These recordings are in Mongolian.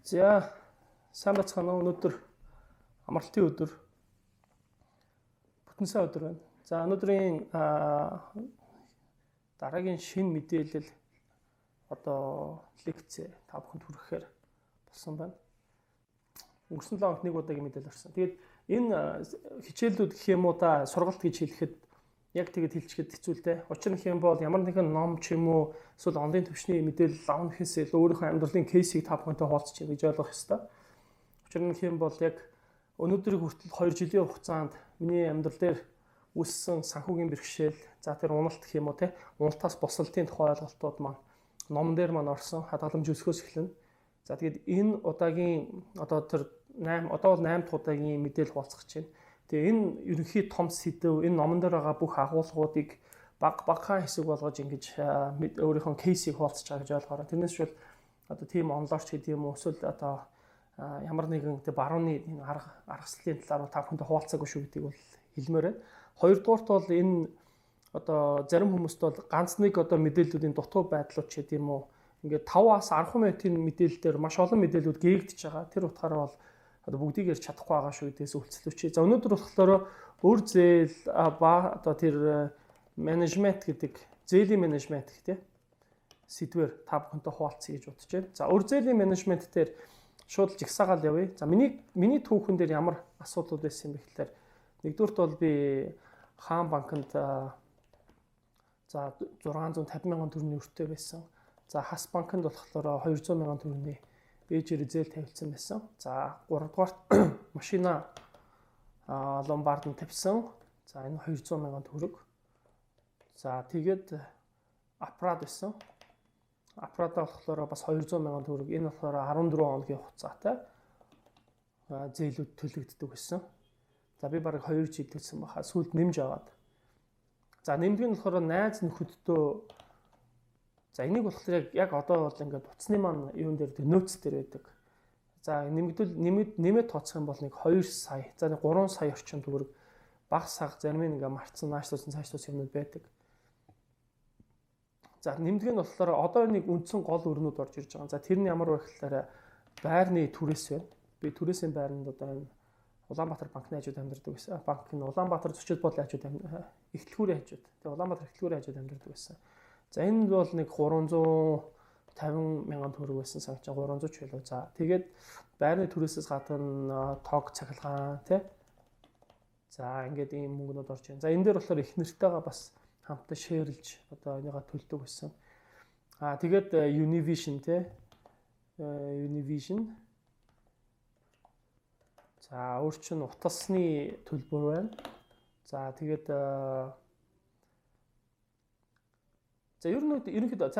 За сайн бацгаана уу. Өнөөдөр амралтын өдөр. Бүтэн сая өдөр байна. За өнөөдрийн дараагийн шинэ мэдээлэл одоо лекц та бүхэнд хүрэхээр болсон байна. Өнгөрсөн 7 хоногт нэг удаагийн мэдээлэл орсон. Тэгээд энэ хичээлүүд гэх юм уу та сургалт гэж хэлэхэд яг тэгээд хэлчихэд хэцүү л дээ. Учир нь юм бол ямар нэгэн ном ч юм уу эсвэл онлайн төвчний мэдээлэл авах гэхээс илүү өөрийнхөө амьдралын кейсийг та бүхэнтэй хуваалцчих гэж ойлгох ёстой. Учир нь юм бол яг өнөөдрийг хүртэл 2 жилийн хугацаанд миний амьдрал дээр үүссэн санхүүгийн бэрхшээл, за тэр уналт гэх юм уу те, уналтаас босолтын тухай ойлголтууд маань номон дээр маань орсон хадгаламж өсгөөс эхэлнэ. За тэгээд энэ удаагийн одоо тэр 8 дахь удаагийн мэдээлэл хуваалцах гэж байна. Тэгээ энэ ерөнхий том сэдв, энэ номон дээр байгаа бүх агуулгуудыг багахан хэсэг болгож ингэж өөрийнхөө кейсийг хуваалцаж байгаа гэж ойлгоорой. Тэрнээс шил одоо тийм онлоорч гэдэг юм уу эсвэл одоо ямар нэгэн барууны аргаслалын талаар та бүхэнд хуваалцаагүй шүү гэдгийг бол хэлмээр байна. Хоёрдугаарт бол энэ одоо зарим хүмүүст бол ганц нэг одоо мэдээллүүдийн дутуу байдлууд ч гэдэг юм уу ингээд 5-аас 10 минутын мэдээлэлээр маш олон мэдээллүүд гээгдэж байгаа. Тэр утгаараа бол одоо бүгдийг ярьж чадахгүй байгаа шүү гэдээс үлцлүүлчихье. За өнөөдөр болохоор өр зээл ба одоо тэр менежмент гэдэг зээлийн менежмент гэх тийм сэдвэр та бүхэнтэй хуваалцъя гэж бодож байна. За өр зээлийн менежмент дээр шууд жигсаагаал явъя. За миний түүхэн дээр ямар асуудлууд байсан бэ гэхээр нэгдүгürt бол би Хаан банкнд за 650 мянган төгрөгийн өртөө байсан. За Хас банкнд болохоор 200 мянган төгрөгийн ээжээр зээл тавьсан байсан. За 3 дугаарт машина ломбард тавьсан. За энэ 200 мянган төгрөг. За тэгээд апрад байсан. Апрада болохоор бас 200 мянган төгрөг. Энэ болохоор 14 хоногийн хугацаатай зээлүүд төлөгддөг байсан. За би бараг 2 жил төлсөн баха. Сүүлд нэмж аваад. За нэмдэг нь болохоор найз нөхөддөө за энийг болохоор яг одоо бол ингээд утасны маань юун дээр нөөц дээр байдаг. За нэмээд тооцох юм бол нэг 2 сая, за 3 сая орчим төгрөг баг саг зарим нь ингээд марцсан, цаашлуулсан юмнууд байдаг. За нэмдэг нь болохоор одоо нэг үндсэн гол өрнүүд орж ирж байгаа. За тэр нь ямар вэ гэхээр байрны түрээс байна. Би түрээсийн байранд одоо энэ Улаанбаатар банкны хажууд амьдардаг байсан. Банк нь Улаанбаатар зочид бодлын хажууд ихтлгүүрийн хажууд. Тэгээ Улаанбаатар ихтлгүүрийн хажууд амьдардаг байсан. За энэ бол нэг 350 мянган төгрөг байсан санагч 300 ч байлаа. За тэгээд байрны түрээсээс гадна тог цахилгаан тий. За ингээд ийм мөнгнүүд орж байна. За энэ дээр болохоор их нэртэйгээ бас хамтдаа шеэрлж одоо энийгээ төлдөг байсан. Тэгээд Univision тий. Univision. За өөр чинь утасны төлбөр байна. За тэгээд за ер нь ерөнхийдөө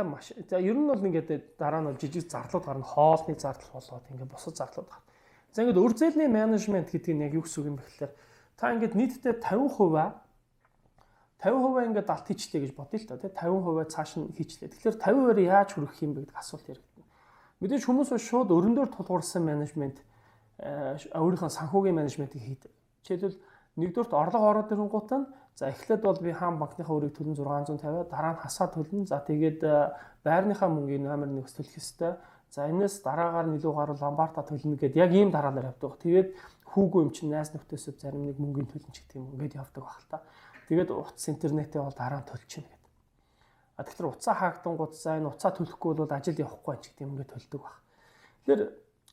ер нь бол ингээд дараа нь бол жижиг зарлууд гарна, хоолны зардал болоод ингээд бусад зарлууд гарна. За ингээд өр зээлийн менежмент гэдэг нь яг юу гэсэн үг юм бэ гэхээр та ингээд нийтдээ 50% ингээд далд хийчлээ гэж бодъё л та тий 50% цааш нь хийчлээ. Тэгэхээр 50% яаж хүрэх юм бэ гэдэг асуулт яригдана. Мэдээж хүмүүс шууд өрөндөө тулгуурсан менежмент өөрийнхөө санхүүгийн менежментийг хийдэг. Жишээлбэл нэгдүгürt орлого ороод ирэнгуут нь за эхлээд бол би Хаан банкныхаа өрийг төлн 650, дараа нь Хасаа төлнө. За тэгээд байрныхаа мөнгийг номер 1-с төлөх ёстой. За энэс дараагаар нь илүү гарвал ломбарда төлнө гэдээ яг ийм дараалал явдаг. Тэгээд хүүгүй юм чинь найз нөхдөсөө зарим нэг мөнгөний төлнө ч гэдэг юм ингээд явдаг баг л та. Тэгээд утас интернетээ бол дараа нь төлчихнэ гэдэг. Тэгэхээр утсаа хаагдангууд за энэ утсаа төлөхгүй бол ажил явахгүй ч гэдэг юм ингээд төлдөг баг.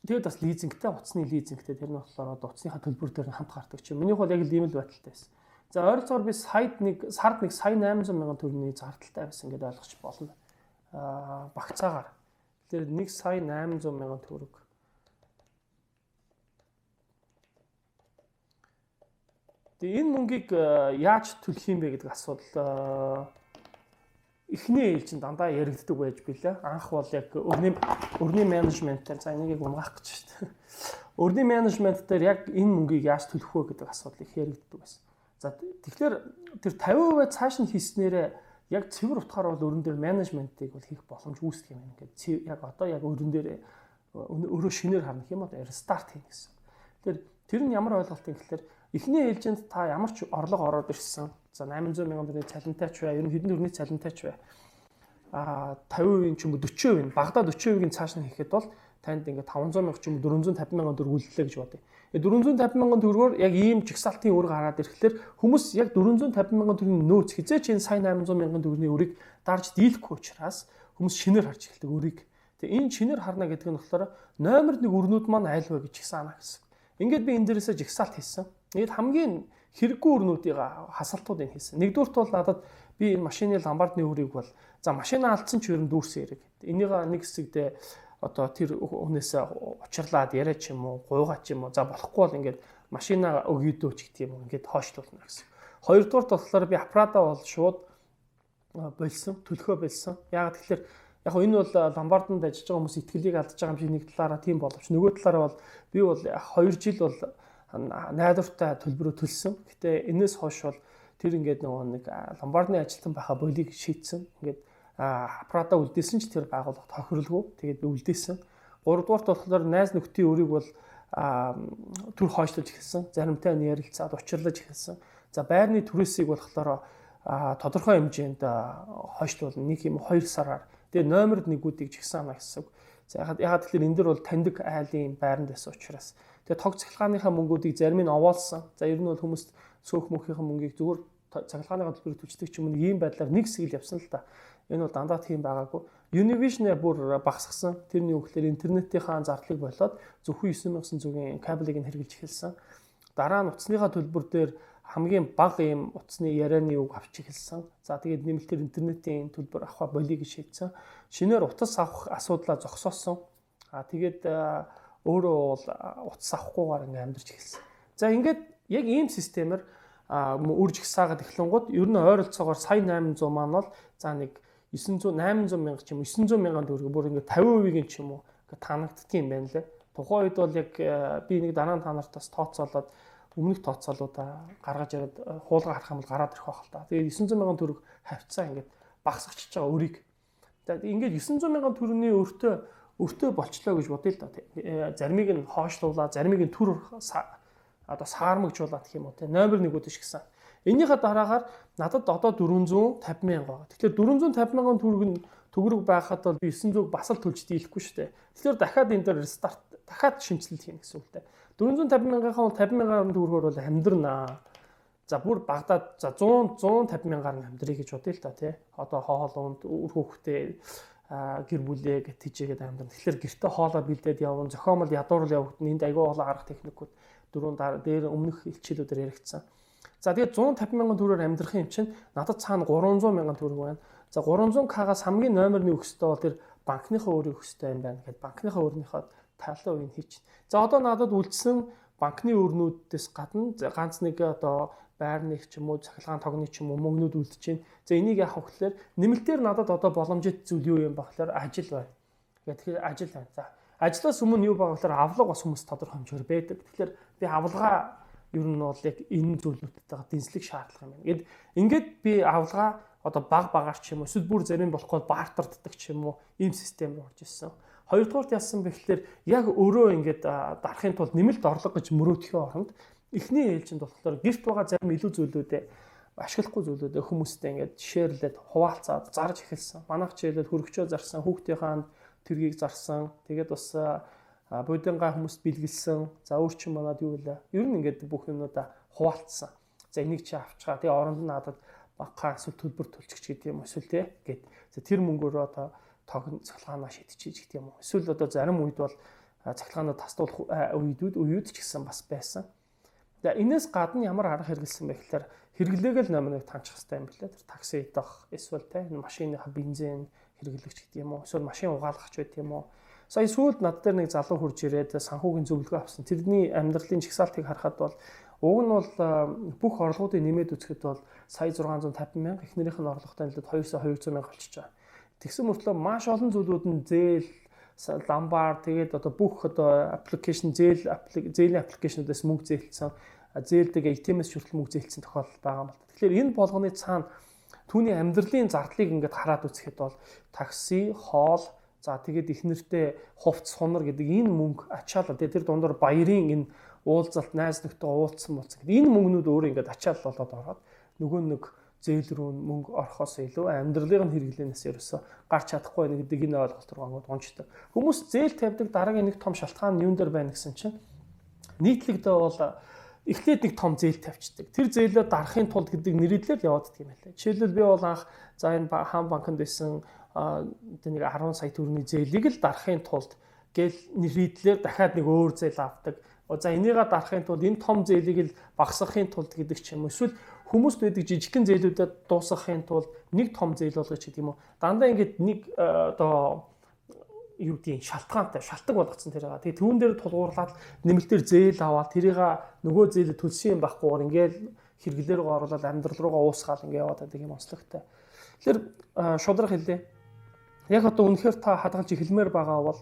Тэгээд бас лизингтэй, утасны лизингтэй тэр нь болохоор одоо утасныхаа төлбөр дээр хамт гардаг чинь. Минийх бол яг л ийм л байдалтай байсан. За ойролцоогоор би сард нэг сая 800 мянган төгрөгийн зардалтай байсан гэдээ ойлгож болно. Багцаагаар. Тэгэхээр 1 сая 800 мянган төгрөг. Тэгээ энэ мөнгийг яаж төлөх юм бэ гэдэг асуудал эхний ээлжинд дандаа яригддаг байж билээ. Анх бол яг өрний менежментээр за энийг унгаах гэж шүү дээ. Өрний менежмент дээр яг энэ мөнгийг яаж төлөх вэ гэдэг асуудал их яригддаг байсан. За тэгэхээр тэр 50% цааш нь хийснээрээ яг цэвэр утгаар бол өрн дээр менежментийг бол хийх боломж үүсдэг юм байна. Ингээд яг одоо яг өрн дээр өөрөө шинээр харна юм одоо рестарт хийнэ гэсэн. Тэгэхээр тэр нь ямар ойлголт юм гэхээр эхний ээлжинд та ямар ч орлого ороод ирсэн. За 800 мянган төгрөгийн цалинтай ч бай, ер нь хэдэн төгрөгийн цалинтай ч бай. 50% ч юм уу 40% багадаа 40%-ийн цааш нь хийхэд бол танд ингээд 500 мянга ч юм уу 450 мянган төгрөг үлдлээ гэж бодъё. 450 мянган төгрөгөөр яг ийм жигсаалтын үүрэг гараад ирэхлээр хүмүүс яг 450 мянган төгрөгийн нөөц хизээч энэ сая 800 мянган төгрөгийн үрийг дарж дийлэхгүй учраас хүмүүс шинээр харж эхэлдэг үрийг. Тэгээ энэ шинээр харна гэдэг нь болохоор номер 1 өрнүүд маань айл вэ гэж ихсаана гэсэн. Ингээд би энэ дээрээсээ жигсаалт хийсэн. Ингээд хамгийн хэрэггүй өрнүүдийг хасалтуудыг хийсэн. Нэгдүгürt бол надад би энэ машины ламбардны үрийг бол за машина алдсан ч ер нь дүүрсэн хэрэг. Энийг нэг хэсэгдээ одоо тэр хүнээс учирлаад яриа ч юм уу, гуйгаа ч юм уу. За болохгүй бол ингээд машина өгөөдөөч гэдэг юм уу ингээд хойшлуулна гэсэн. Хоёрдугаарт болохоор би аппарата бол шууд болсон, төлөхөө болсон. Яг тэгэхээр яг энэ бол ламбарданд ажиллаж байгаа хүмүүс итгэлийг алдаж байгаа юм шиг нэг талаараа тийм боловч нөгөө талаараа бол би бол 2 жил бол найдвартай төлбөрөө төлсөн. Гэтэ энэс хойш бол тэр ингээд нөгөө нэг ламбардны ажилтан байхаа болийг шийдсэн. Ингээд аппарата үлдээсэн ч тэр байгууллага тохирлгүй. Тэгээд би үлдээсэн. 3 дугаарт болохоор найз нөхдийн өрийг бол төр хойшлуулж эхэлсэн. Заримтай нь ярилцаад учирлаж эхэлсэн. За байрны түрээсийг болохоор тодорхой хэмжээнд хойшлуулна. Нэг юм 2 сараар. Тэгээ номер 1-үүдийг жигсаана гэсэн. За ягаад тэгэхээр энэ дэр бол таньдаг айлын байранд байсан учраас. Тэгээ тог цахилгааныхаа мөнгүүдийг зарим нь овоолсон. За ер нь бол хүмүүс сөөх мөнхийнхээ мөнгийг зүгээр цахилгааныхаа төлбөрөөр түчдэг ч юм уу ийм байдлаар нэг сэгэл явсан л та. Энэ бол дандаа тийм байгаагүй. Univision бүр багасгсан. Тэрний үгээр интернетийнхаа зардлыг болоод зөвхөн 9,900 зүгийн кабелийг нь хэрэгжилж эхэлсэн. Дараа нь утасныхаа төлбөр дээр хамгийн бага ийм утасны ярианы үг авч эхэлсэн. За тэгээд нэмэлтээр интернетийн төлбөр авах болийг шийдсэн. Шинээр утас авах асуудлаа зогсоосон. Тэгээд өөрөө бол утас авахгүйгээр ингээм амьдарч эхэлсэн. За ингээд яг ийм системээр үр жигсаагаад эхлэнгууд ер нь ойролцоогоор сая 800 маань бол за нэг 800 мянга ч юм уу 900 мянган төгрөг бүр ингээд 50%-ийн ч юм уу таанагддаг юм байна лээ. Тухайн үед бол яг би нэг дараа нь та нарт бас тооцоолоод өмнөх тооцоолуудаа гаргаж ирээд хуулга харах юм бол гараад ирэх байх л та. Тэгээд 900 мянган төгрөг хавцаа ингээд багасгачихж байгаа өрийг. Тэгээд ингээд 900 мянган төгрөгийн өртөө болчлоо гэж бодъё л да. Заримыг нь хоошлуулаад, заримыг нь төр одоо саармагжуулаад гэх юм уу те. Номер 1-үүд шигсэн. Энийхээ дараагаар надад одоо 450 мянга байгаа. Тэгэхээр 450 мянган төгрөг байхад бол би 900 бас л төлж дийлэхгүй шүү дээ. Тэгэхээр дахиад энэ дээр рестарт дахиад шинжилэл хийнэ гэсэн үг л дээ. 450 мянгийнхаа 50 мянган төгрөгөөр бол амьдрнаа. За бүр Багдад за 150 мянгаар нь амьдрий гэж бодъё л та тий. Одоо хоол унд үр хөвгтэй гэр бүлээ гэж тийжээгээд амьдрна. Тэгэхээр гэрте хоолоо бэлдээд явна, зохиомол ядуур явагдана. Энд аягүй хоолоо гаргах техникүүд дээр өмнөх хилчилүүдээр яригдсан. За тэгээд 150 мянган төгрөгөөр амьдрах юм чинь надад цаана 300 мянган төгрөг байна. За 300к-аас хамгийн номер 1 өгөхтэй бол тэр банкныхаа өөрийн өгөхтэй юм байна. Гэхэд банкныхаа өөрийнхөө талын үеийг хийчих. За одоо надад үлдсэн банкны өрнүүдээс гадна ганц нэг одоо байрны ч юм уу цахилгаан тогны ч юм уу мөнгнүүд үлдэж байна. За энийг яах вэ гэхээр нэмэлтээр надад одоо боломжит зүйл юу юм бэ гэхээр ажил байна. Тэгэхээр ажил байна. За ажлаас өмнө юу байгаа гэхээр авлага бас хүмүүс тодорхой хэмжээр байдаг. Тэгэхээр би авлагаа ер нь бол яг энэ зүйлүүдтэйгээ дэнслэх шаардлага юм байна. Ингээд би авлагаа одоо багаар ч юм уу эсвэл бүр зарим болохгүй бартарддаг ч юм уу ийм систем рүү орж ирсэн. Хоёрдугаарт яасан бэ гэхээр яг өөрөө ингээд дарахын тулд нэмэлт орлого гэж мөрөөдөхийн оронд эхний ээлжинд болохоор гэрт байгаа зарим илүү зүйлүүдээ ашиглахгүй зүйлүүдээ хүмүүстэй ингээд шеэрлээд хуваалцаад зарж эхэлсэн. Манайх ч хэлээд хөргөчөө зарсан, хүүхдийнхаа тэргийг зарсан. Тэгээд бас будингаа хүмүүст бэлгэлсэн. За өөрчн манад юу вэ? Ер нь ингээд бүх юмудаа хуваалцсан. За энийг чи авчгаа. Тэгээ оронд нь надад багахаа эсвэл төлбөр төлчих гэдэг юм эсвэл те гэд. Тэр мөнгөөр одоо тогн цахилгаанаа шидчихэж гэдэг юм уу. Эсвэл одоо зарим үед бол цахилгаанаа тасдуулах үеуд ч гэсэн бас байсан. За энэс гадна ямар арга хэрэгэлсэн бэ гэхээр хэрэглээг л номерыг таньчих хэрэгтэй юм билээ. Тэр такси идэх эсвэл те энэ машиныхаа бензин хэрэглэгч гэдэг юм уу. Эсвэл машин угаалгахч байт юм уу. Сая сүүлд над дээр нэг залуу хурж ирээд санхүүгийн зөвлөгөө авсан. Тэрний амьдралын жигсаалтыг харахад бол уг нь бол бүх орлогуудыг нэмээд үзэхэд бол сая 650 мянга, эхнэрийнх нь орлоготой нэлээд 200 мянга болчихж байгаа. Тэгсэн мөртлөө маш олон зүйлүүд нь зээл, ламбар, тэгээд одоо бүх одоо аппликейшн зээлийн аппликейшнуудаас мөнгө зээлсэн, зээлдэг ATM-с хүртэл мөнгө зээлсэн тохиолдол байгаа юм байна. Тэгэхээр энэ болгоны цаана түүний амьдралын зардлыг ингээд хараад үзэхэд бол такси, хоол, за тэгээд их нэртэй хувц, сунар гэдэг энэ мөнгө ачаалал тэр дундор баярын энэ уулзалт найз нөхдөд уулзсан болцсон гэдэг энэ мөнгнүүд өөрөө ингээд ачаалал болоод ороод нөгөө нэг зээл рүү мөнгө орохоос илүү амьдралын хэрэглэнээс ерөөсө гарч чадахгүй байна гэдэг энэ ойлголт руу гончтой. Хүмүүс зээл тавьдаг дараагийн нэг том шалтгаан нь юун дээр байна гэсэн чинь нийтлэгдээ бол эхлээд нэг том зээл тавьчихдаг. Тэр зээлээ дарахын тулд гэдэг нэрийдлэл яваад идэх юм байлаа. Жишээлбэл би бол анх за энэ хаан банкнд байсан нэг 10 сая төгрөгийн зээлийг л дарахын тулд гэл нэрийдлээр дахиад нэг өөр зээл авдаг. За энийгээ дарахын тулд энэ том зээлийг л багасгахын тулд гэдэг ч юм уу. Эсвэл хүмүүст байдаг жижигхэн зээлүүдэд дуусгахын тулд нэг том зээл болгож гэдэг юм уу. Дандаа ингэж нэг одоо юу гэдэг шалтгаантай шалтгаан болгоцсон тэрийг. Тэгээ түүн дээр тулгуурлаад нэмэлтээр зээл аваад тэрийг нөгөө зээлээ төлсөн юм баггүйгээр ингээл хэрэглээр рүү оруулаад амьдрал руугаа уусгаал ингээ яваад байдаг юм онцлогтой. Тэгэхээр шудраг хэлээ. Яг одоо үнэхээр та хадгалж эхлэмээр байгаа бол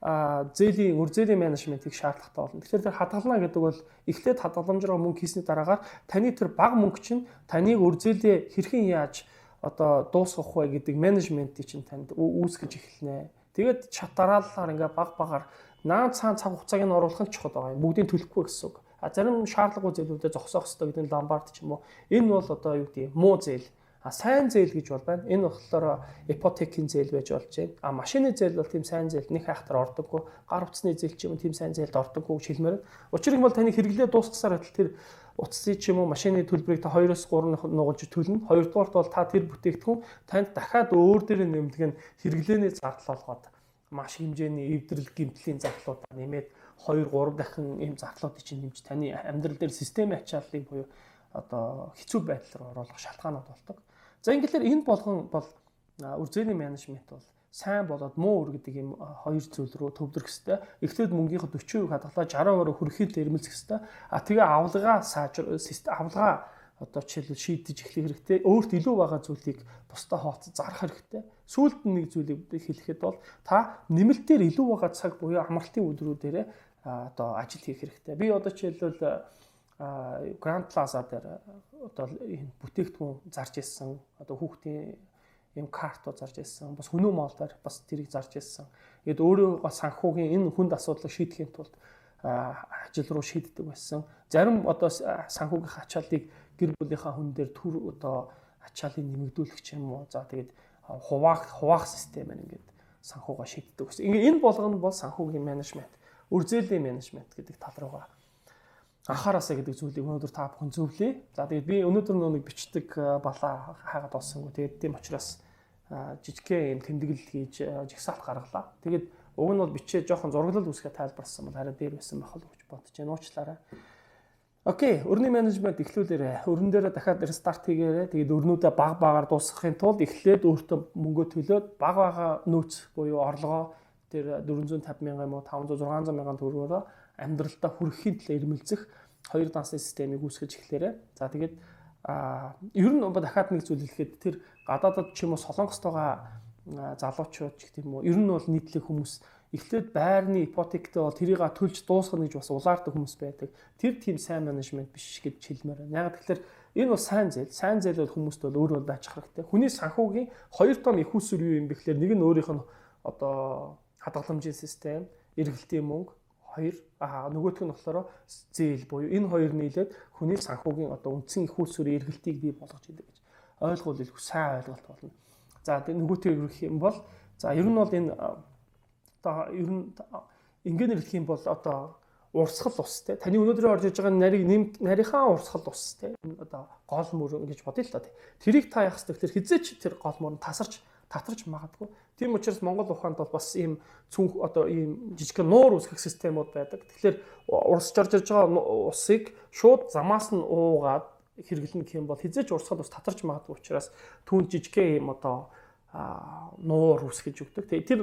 зээлийн үр зээлийн менежментийг шаардлагатай болно. Тэгэхээр тэр хадгална гэдэг бол эхлээд хадгаламжраа мөнгө хийсний дараагаар таны тэр бага мөнгө чинь таныг үр зээлээ хэрхэн яаж одоо дуусгах вэ гэдэг менежментийг чинь танд үүсгэж эхэлнэ. Тэгээд чат дараалалаар ингээ баг багаар наан цаан цаг хугацааг нь оруулах нь чухал байгаа юм. Бүгдийг төлөхгүй гэсэн үг. Зарим шаардлагагүй зээлүүдэд зогсоох хэрэгтэй гэдэг нь ламбард ч юм уу. Энэ бол одоо юу гэдэг муу зээл. Сайн зээл гэж бол байна. Энэ болохоор ипотекийн зээл байж болж байна. Машины зээл бол тийм сайн зээл нэг хайхтар ордоггүй. Гар утасны зээл ч юм уу тийм сайн зээлд ордоггүй гэж хэлмээр. Учир нь бол таны хэрэглээ дуусгасаар байтал тэр утасны ч юм уу машины төлбөрийг та 2-3 нугалж төлнө. Хоёрдугаарт бол та тэр бүтээгдэхүүн танд дахиад өөр дээр нэмдэг нь хэрэглээний зардал болгоод маш хэмжээний эвдрэл гэмтлийн зардлуудаа нэмээд 2-3 дахин ийм зардлуудыг чинь нэмж таны амьдрал дээр системийн ачааллыг буюу одоо хэцүү байдал руу оруулах шалтгаанууд болдог. За ингээхээр энэ болгон бол үр зээлийн менежмент бол сайн болоод муу үр гэдэг ийм хоёр зүйл рүү төвлөрөх хэвээр. Эхлээд мөнгөний 40% хадгалаа 60% хүрхийд эрмэлзэх хэвээр. Тэгээ авлагаа авлагаа одоо жишээлбэл шийдэж эхлэх хэрэгтэй. Өөрт илүү байгаа зүйлийг бусдаа хооцож зарах хэрэгтэй. Сүүлд нь нэг зүйлийг хэлэхэд бол та нэмэлтээр илүү байгаа цаг буюу амралтын өдрүүдээр одоо ажил хийх хэрэгтэй. Би одоо жишээлбэл Grand Plaza дээр одоо энэ бүтээгдэхүүн зарж ирсэн. Одоо хүүхдийн юм картууд зарж ирсэн. Бас Хүнүү моол дээр бас тэрийг зарж ирсэн. Тэгэд өөрөө санхүүгийн энэ хүнд асуудлыг шийдэхийн тулд ажил руу шийддэг байсан. Зарим одоо санхүүгийн ачааллыг гэр бүлийнхаа хүн дээр төр одоо ачааллыг нэмэгдүүлэх ч юм уу. За тэгээд хуваах систем байна ингээд санхүүгаа шийддэг гэсэн. Энэ болгоно бол санхүүгийн менежмент, үр зээлийн менежмент гэдэг тал руугаа анхаараасаа гэдэг зүйлийг өнөөдөр та бүхэн зөвлөе. За тэгээд би өнөөдөр нэг бичдэг балаа хаагаад олсонгүй. Тэгээд тийм учраас жижигхэн юм тэмдэглэл хийж жигсаалт гаргалаа. Тэгээд уг нь бол бичээ жоохон зураглал үүсгэх тайлбарсан бол хараа дээр байсан байх л гэж бодож байна. Уучлаарай. Окей, өрний менежмент эхлүүлээрэй. Өрн дээрээ дахиад рестарт хийгээрэй. Тэгээд өрнүүдээ баг багаар дуусгахын тулд эхлээд өөртөө мөнгө төлөөд баг бага нөөц буюу орлогоо тэр 450 мянган юм уу 500 600 мянган төгрөгөөр амьдралдаа хүрэхийн төлөө ирмэлзэх хоёр дансны системийг үүсгэж эхлээрэй. За тэгээд ер нь дахиад нэг зүйл хэлэхэд тэр гадаадд ч юм уу Солонгост байгаа залуучууд ч гэх юм уу ер нь бол нийтлэг хүмүүс эхлээд байрны ипотектэй бол тэрийг төлж дуусгах гэж бас улаардаг хүмүүс байдаг. Тэр тийм сайн менежмент биш гэж хэлмээр байна. Яг тэгэхээр энэ бол сайн зээл. Сайн зээл бол хүмүүст бол өөрөө байж хэрэгтэй. Хүний санхүүгийн хоёр том их усүр юу юм бэ гэхээр нэг нь өөрийнх нь одоо хадгаламжийн систем, эргэлтийн мөнгө, хоёр нөгөөх нь болохоор зээл буюу энэ хоёр нийлээд хүний санхүүгийн одоо үндсэн их усүрийн эргэлтийг бий болгож идэг гэж ойлгуул илүү сайн ойлголт болно. За тэгээд нөгөөтэй ирэх юм бол за ер нь бол энэ одоо ер нь ингээд хэлэх юм бол одоо урсгал ус те таны өнөөдрөө орж иж байгаа нарийнхаа урсгал ус те одоо гол мөрөн гэж бодъё л та. Тэрийг та яах вэ гэхээр хизээч тэр гол мөрөнд татарч магадгүй. Тийм учраас Монгол ухаанд бол бас ийм цүнх одоо ийм жижиг нуур үүсгэх системүүд байдаг. Тэгэхээр урсж орж иж байгаа усыг шууд замаас нь уугаад хэрэглэнэ гэх юм бол хизээч урсгал ус татарч магадгүй учраас түүнд жижиг ийм одоо нуур үүсгэж өгдөг. Тэр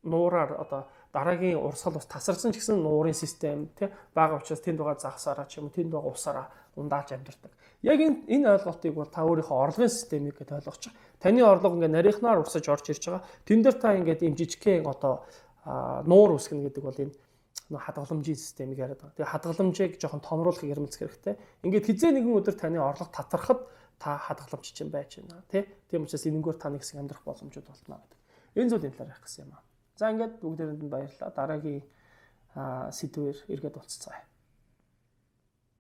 нуураар одоо дараагийн урсгал ус тасарсан ч гэсэн нуурын систем тий бага учраас тэнд байгаа загсаараа ч юм уу тэнд байгаа усаараа ундааж амьдардаг. Яг энэ ойлголтыг бол та өөрийнхөө орлогын системийг гэдээ ойлгож байгаа. Таны орлого ингээд нарийнхнаар урсаж орж ирж байгаа. Тэн дээр та ингээд ийм жижигхэн одоо нуур үүсгэнэ гэдэг бол энэ хадгаламжийн системийг яриад байгаа. Тэгээ хадгаламжийг жоохон томруулахыг ярилцах хэрэгтэй. Ингээд хизээ нэгэн өдөр таны орлого татархад та хадгаламж чинь байж байна тий. Тийм учраас энэгээр та нэг хэсэг амьдрах боломжууд болно гэдэг. Энэ зүйл энэ талаар ярих гэсэн юм аа. За ингээд бүгдээрэнд нь баярлалаа. Дараагийн сэдвээр эргээд уулзцаая.